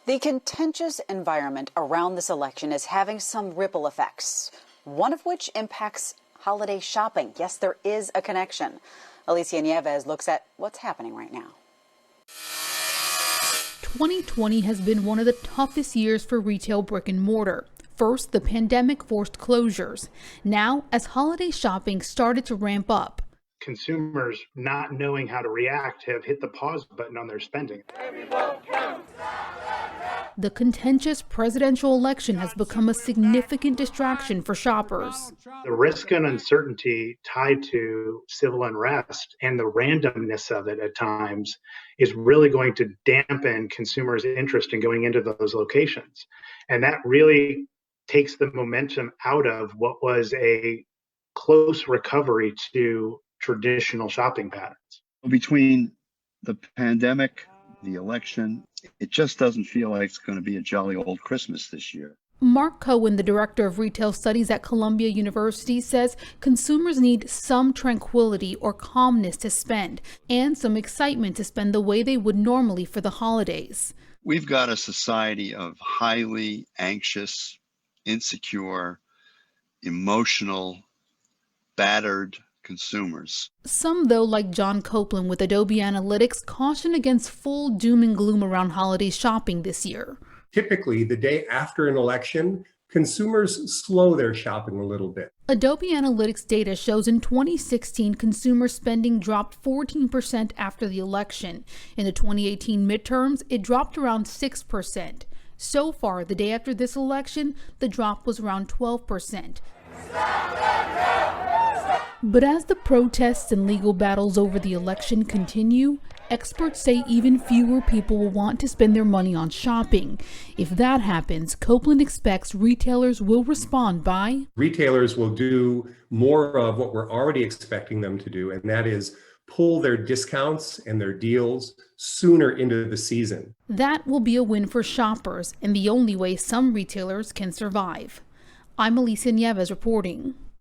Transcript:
The contentious environment around this election is having some ripple effects, one of which impacts holiday shopping. Yes, there is a connection. Alicia Nieves looks at what's happening right now. 2020 has been one of the toughest years for retail brick and mortar. First, the pandemic forced closures. Now, as holiday shopping started to ramp up, consumers not knowing how to react have hit the pause button on their spending. the contentious presidential election has become a significant distraction for shoppers. The risk and uncertainty tied to civil unrest and the randomness of it at times is really going to dampen consumers' interest in going into those locations. And that really takes the momentum out of what was a close recovery to traditional shopping patterns. Between the pandemic, the election, it just doesn't feel like it's going to be a jolly old Christmas this year. Mark Cohen, the director of retail studies at Columbia University, says consumers need some tranquility or calmness to spend and some excitement to spend the way they would normally for the holidays. We've got a society of highly anxious, insecure, emotional, battered consumers. Some, though, like John Copeland with Adobe Analytics, caution against full doom and gloom around holiday shopping this year. Typically, the day after an election, consumers slow their shopping a little bit. Adobe Analytics data shows in 2016, consumer spending dropped 14% after the election. In the 2018 midterms, it dropped around 6%. So far, the day after this election, the drop was around 12%. But as the protests and legal battles over the election continue, experts say even fewer people will want to spend their money on shopping. If that happens, Copeland expects retailers will respond by... Retailers will do more of what we're already expecting them to do, and that is pull their discounts and their deals sooner into the season. That will be a win for shoppers and the only way some retailers can survive. I'm Alicia Nieves reporting.